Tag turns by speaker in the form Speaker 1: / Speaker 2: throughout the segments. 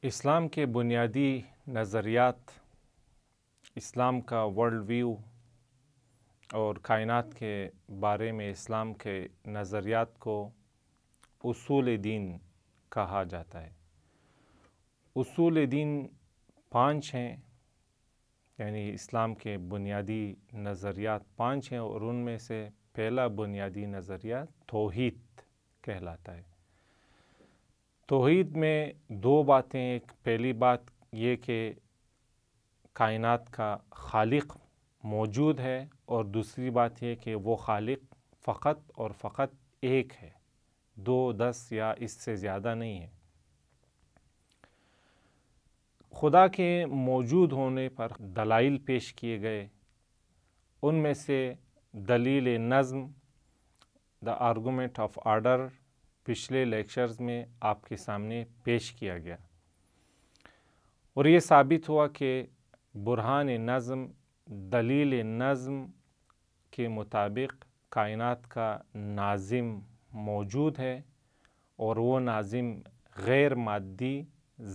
Speaker 1: اسلام کے بنیادی نظریات، اسلام کا ورلڈ ویو اور کائنات کے بارے میں اسلام کے نظریات کو اصول دین کہا جاتا ہے۔ اصول دین 5 ہیں، یعنی اسلام کے بنیادی نظریات 5 ہیں، اور ان میں سے پہلا بنیادی نظریہ توحید کہلاتا ہے۔ توحید میں 2 باتیں، ایک پہلی بات یہ کہ کائنات کا خالق موجود ہے، اور دوسری بات یہ کہ وہ خالق فقط اور فقط ایک ہے، 2، 10 یا اس سے زیادہ نہیں ہے۔ خدا کے موجود ہونے پر دلائل پیش کیے گئے، ان میں سے دلیل نظم، دا آرگومنٹ آف آرڈر، پچھلے لیکچرز میں آپ کے سامنے پیش کیا گیا، اور یہ ثابت ہوا کہ برہان نظم، دلیل نظم کے مطابق کائنات کا ناظم موجود ہے، اور وہ ناظم غیر مادی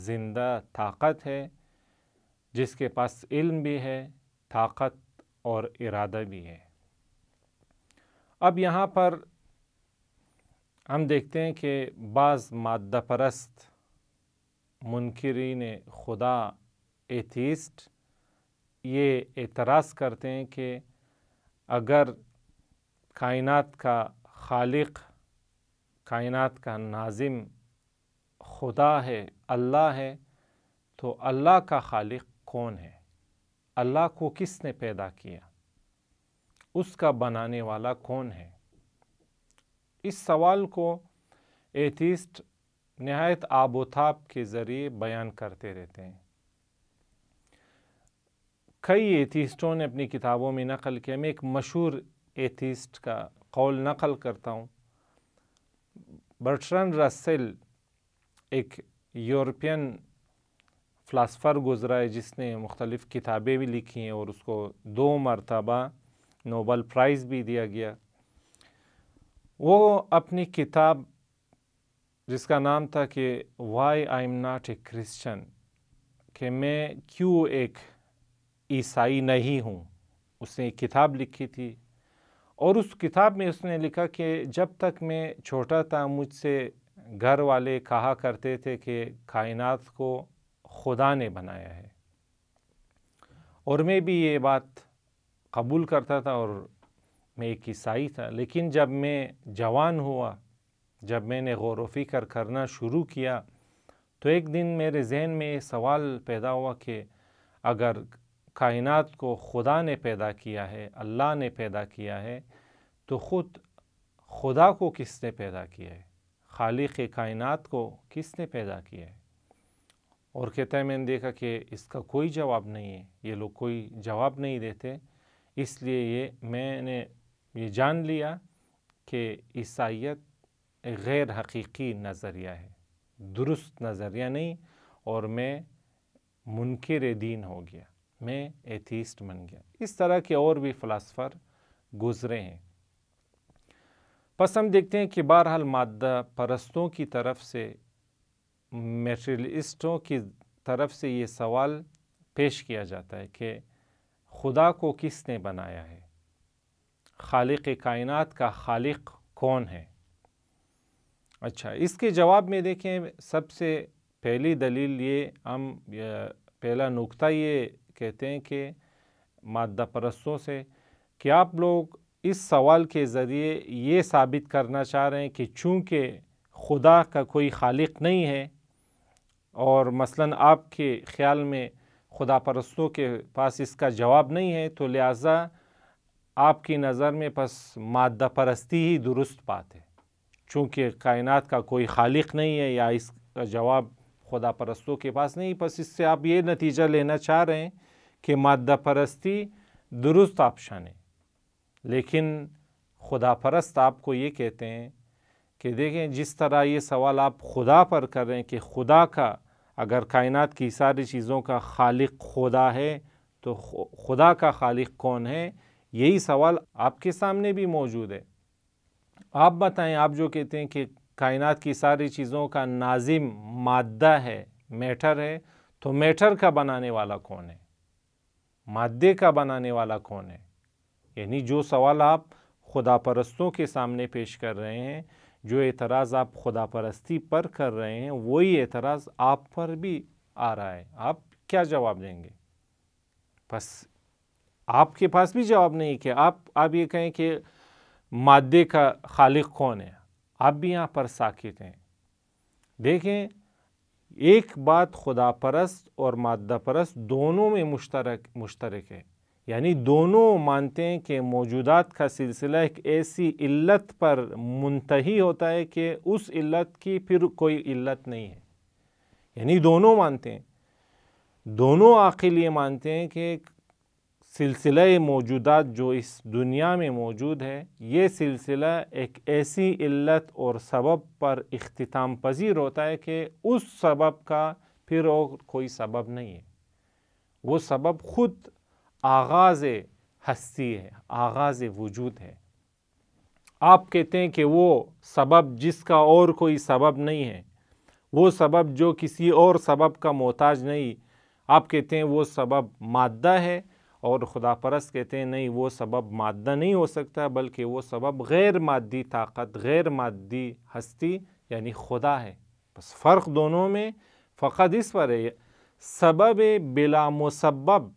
Speaker 1: زندہ طاقت ہے، جس کے پاس علم بھی ہے، طاقت اور ارادہ بھی ہے۔ اب یہاں پر ہم دیکھتے ہیں کہ بعض مادہ پرست منکرین خدا، ایتھیسٹ، یہ اعتراض کرتے ہیں کہ اگر کائنات کا خالق، کائنات کا ناظم خدا ہے، اللہ ہے، تو اللہ کا خالق کون ہے؟ اللہ کو کس نے پیدا کیا؟ اس کا بنانے والا کون ہے؟ اس سوال کو ایتھیسٹ نہایت آب و تاب کے ذریعے بیان کرتے رہتے ہیں۔ کئی ایتھیسٹوں نے اپنی کتابوں میں نقل کیا، میں ایک مشہور ایتھیسٹ کا قول نقل کرتا ہوں۔ برٹرنڈ رسل ایک یورپین فلاسفر گزرا ہے، جس نے مختلف کتابیں بھی لکھی ہیں، اور اس کو 2 مرتبہ نوبل پرائز بھی دیا گیا۔ وہ اپنی کتاب، جس کا نام تھا کہ why I am not a Christian, کہ میں کیوں ایک عیسائی نہیں ہوں، اس نے ایک کتاب لکھی تھی، اور اس کتاب میں اس نے لکھا کہ جب تک میں چھوٹا تھا، مجھ سے گھر والے کہا کرتے تھے کہ کائنات کو خدا نے بنایا ہے، اور میں بھی یہ بات قبول کرتا تھا، اور میں ایک عیسائی تھا۔ لیکن جب میں جوان ہوا، جب میں نے غور و فکر کرنا شروع کیا، تو ایک دن میرے ذہن میں یہ سوال پیدا ہوا کہ اگر کائنات کو خدا نے پیدا کیا ہے، اللہ نے پیدا کیا ہے، تو خود خدا کو کس نے پیدا کیا ہے؟ خالق کائنات کو کس نے پیدا کیا ہے؟ اور کہتا ہے میں نے دیکھا کہ اس کا کوئی جواب نہیں ہے، یہ لوگ کوئی جواب نہیں دیتے، اس لیے میں نے یہ جان لیا کہ عیسائیت ایک غیر حقیقی نظریہ ہے، درست نظریہ نہیں، اور میں منکر دین ہو گیا، میں ایتھیسٹ بن گیا۔ اس طرح کے اور بھی فلاسفر گزرے ہیں۔ پس ہم دیکھتے ہیں کہ بہرحال مادہ پرستوں کی طرف سے، میٹریلسٹوں کی طرف سے یہ سوال پیش کیا جاتا ہے کہ خدا کو کس نے بنایا ہے؟ خالق کائنات کا خالق کون ہے؟ اچھا، اس کے جواب میں دیکھیں، سب سے پہلی دلیل پہلا نقطہ یہ کہتے ہیں کہ مادہ پرستوں سے کہ آپ لوگ اس سوال کے ذریعے یہ ثابت کرنا چاہ رہے ہیں کہ چونکہ خدا کا کوئی خالق نہیں ہے، اور مثلاً آپ کے خیال میں خدا پرستوں کے پاس اس کا جواب نہیں ہے، تو لہٰذا آپ کی نظر میں پس مادہ پرستی ہی درست بات ہے، چونکہ کائنات کا کوئی خالق نہیں ہے، یا اس کا جواب خدا پرستوں کے پاس نہیں، پس اس سے آپ یہ نتیجہ لینا چاہ رہے ہیں کہ مادہ پرستی درست آپشن ہے۔ لیکن خدا پرست آپ کو یہ کہتے ہیں کہ دیکھیں، جس طرح یہ سوال آپ خدا پر کر رہے ہیں کہ خدا کا، اگر کائنات کی ساری چیزوں کا خالق خدا ہے، تو خدا کا خالق کون ہے؟ یہی سوال آپ کے سامنے بھی موجود ہے۔ آپ بتائیں، آپ جو کہتے ہیں کہ کائنات کی ساری چیزوں کا ناظم مادہ ہے، میٹر ہے تو میٹر کا بنانے والا کون ہے؟ مادے کا بنانے والا کون ہے؟ یعنی جو سوال آپ خدا پرستوں کے سامنے پیش کر رہے ہیں، جو اعتراض آپ خدا پرستی پر کر رہے ہیں، وہی اعتراض آپ پر بھی آ رہا ہے. آپ کیا جواب دیں گے؟ بس آپ کے پاس بھی جواب نہیں کہ آپ یہ کہیں کہ مادے کا خالق کون ہے. آپ بھی یہاں پر ساکت ہیں. دیکھیں، ایک بات خدا پرست اور مادہ پرست دونوں میں مشترک ہے. یعنی دونوں مانتے ہیں کہ موجودات کا سلسلہ ایک ایسی علت پر منتہی ہوتا ہے کہ اس علت کی پھر کوئی علت نہیں ہے. یعنی دونوں مانتے ہیں، دونوں عاقل یہ مانتے ہیں کہ سلسلہ موجودات جو اس دنیا میں موجود ہے، یہ سلسلہ ایک ایسی علت اور سبب پر اختتام پذیر ہوتا ہے کہ اس سبب کا پھر اور کوئی سبب نہیں ہے. وہ سبب خود آغاز ہستی ہے، آغاز وجود ہے. آپ کہتے ہیں کہ وہ سبب جس کا اور کوئی سبب نہیں ہے، وہ سبب جو کسی اور سبب کا محتاج نہیں، آپ کہتے ہیں وہ سبب مادہ ہے. اور خدا پرست کہتے ہیں نہیں، وہ سبب مادہ نہیں ہو سکتا، بلکہ وہ سبب غیر مادی طاقت، غیر مادی ہستی یعنی خدا ہے. بس فرق دونوں میں فقط اس پر ہے، سبب بلا مسبب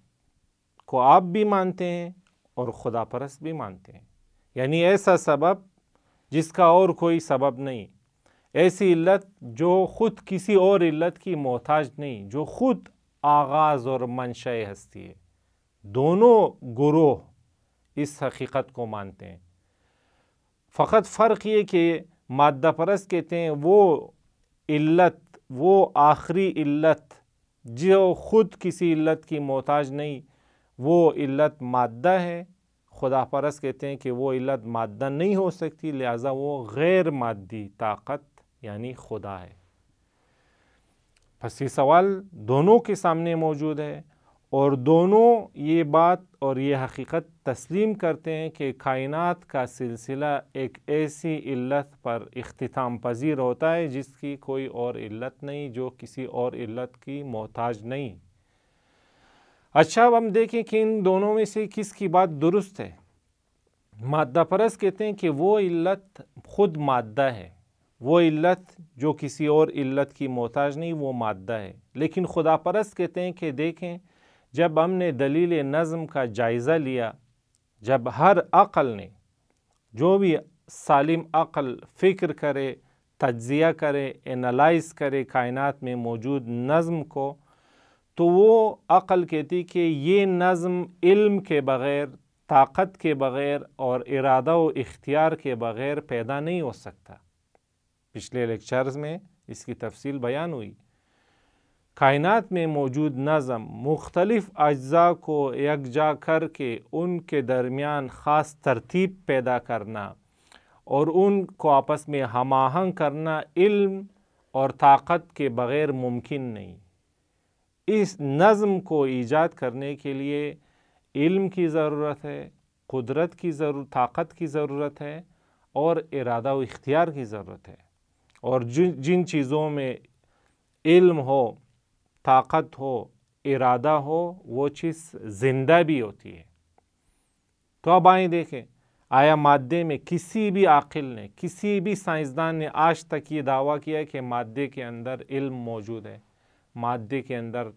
Speaker 1: کو آپ بھی مانتے ہیں اور خدا پرست بھی مانتے ہیں. یعنی ایسا سبب جس کا اور کوئی سبب نہیں، ایسی علت جو خود کسی اور علت کی محتاج نہیں، جو خود آغاز اور منشأ ہستی ہے. دونوں گروہ اس حقیقت کو مانتے ہیں. فقط فرق یہ کہ مادہ پرست کہتے ہیں وہ علت، وہ آخری علت جو خود کسی علت کی محتاج نہیں، وہ علت مادہ ہے. خدا پرست کہتے ہیں کہ وہ علت مادہ نہیں ہو سکتی، لہٰذا وہ غیر مادی طاقت یعنی خدا ہے. پس یہ سوال دونوں کے سامنے موجود ہے اور دونوں یہ بات اور یہ حقیقت تسلیم کرتے ہیں کہ کائنات کا سلسلہ ایک ایسی علت پر اختتام پذیر ہوتا ہے جس کی کوئی اور علت نہیں، جو کسی اور علت کی محتاج نہیں. اچھا، اب ہم دیکھیں کہ ان دونوں میں سے کس کی بات درست ہے. مادہ پرست کہتے ہیں کہ وہ علت خود مادہ ہے، وہ علت جو کسی اور علت کی محتاج نہیں، وہ مادہ ہے. لیکن خدا پرست کہتے ہیں کہ دیکھیں، جب ہم نے دلیل نظم کا جائزہ لیا، جب ہر عقل نے، جو بھی سالم عقل فکر کرے، تجزیہ کرے، انالائز کرے کائنات میں موجود نظم کو، تو وہ عقل کہتی کہ یہ نظم علم کے بغیر، طاقت کے بغیر اور ارادہ و اختیار کے بغیر پیدا نہیں ہو سکتا. پچھلے لیکچرز میں اس کی تفصیل بیان ہوئی. کائنات میں موجود نظم مختلف اجزاء کو یکجا کر کے ان کے درمیان خاص ترتیب پیدا کرنا اور ان کو آپس میں ہم آہنگ کرنا علم اور طاقت کے بغیر ممکن نہیں. اس نظم کو ایجاد کرنے کے لیے علم کی ضرورت ہے، قدرت کی ضرورت، طاقت کی ضرورت ہے اور ارادہ و اختیار کی ضرورت ہے. اور جن چیزوں میں علم ہو، طاقت ہو، ارادہ ہو، وہ چیز زندہ بھی ہوتی ہے. تو اب آئیں دیکھیں، آیا مادے میں کسی بھی عاقل نے، کسی بھی سائنسدان نے آج تک یہ دعویٰ کیا کہ مادے کے اندر علم موجود ہے، مادے کے اندر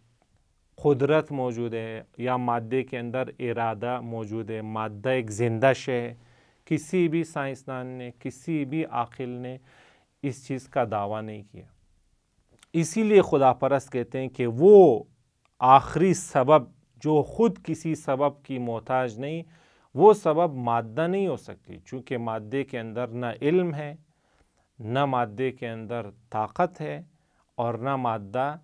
Speaker 1: قدرت موجود ہے، یا مادے کے اندر ارادہ موجود ہے، مادہ ایک زندہ شے ہے؟ کسی بھی سائنسدان نے، کسی بھی عاقل نے اس چیز کا دعویٰ نہیں کیا. اسی لیے خدا پرست کہتے ہیں کہ وہ آخری سبب جو خود کسی سبب کی محتاج نہیں، وہ سبب مادہ نہیں ہو سکتی، چونکہ مادے کے اندر نہ علم ہے، نہ مادے کے اندر طاقت ہے، اور نہ مادہ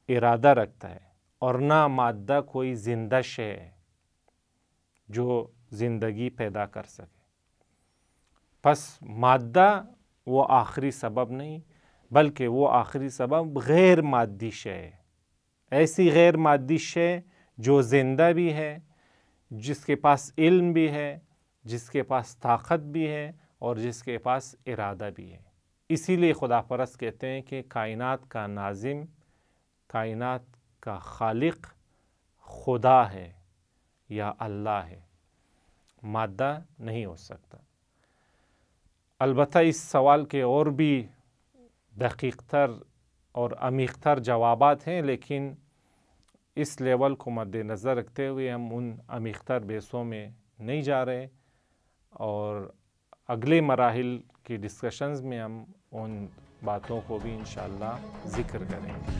Speaker 1: ارادہ رکھتا ہے، اور نہ مادہ کوئی زندہ شے ہے جو زندگی پیدا کر سکے. پس مادہ وہ آخری سبب نہیں، بلکہ وہ آخری سبب غیر مادی شے ہے. ایسی غیر مادی شے جو زندہ بھی ہے، جس کے پاس علم بھی ہے، جس کے پاس طاقت بھی ہے اور جس کے پاس ارادہ بھی ہے. اسی لیے خدا پرست کہتے ہیں کہ کائنات کا ناظم کائنات کا خالق خدا ہے یا اللہ ہے، مادہ نہیں ہو سکتا۔ البتہ اس سوال کے اور بھی دقیق تر اور عمیق تر جوابات ہیں، لیکن اس لیول کو مد نظر رکھتے ہوئے ہم ان عمیق تر بحثوں میں نہیں جا رہے، اور اگلے مراحل کی ڈسکشنز میں ہم ان باتوں کو بھی انشاءاللہ ذکر کریں گے۔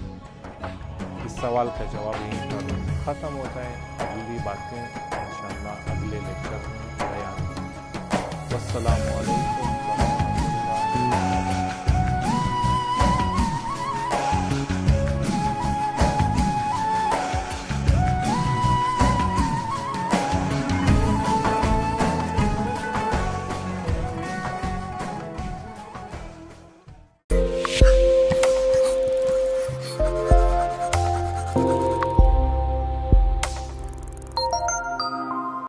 Speaker 1: اس سوال کا جواب یہیں پر ختم ہوتا ہے، اگلی باتیں انشاءاللہ اگلے لیکچر میں بیان۔ والسلام علیکم۔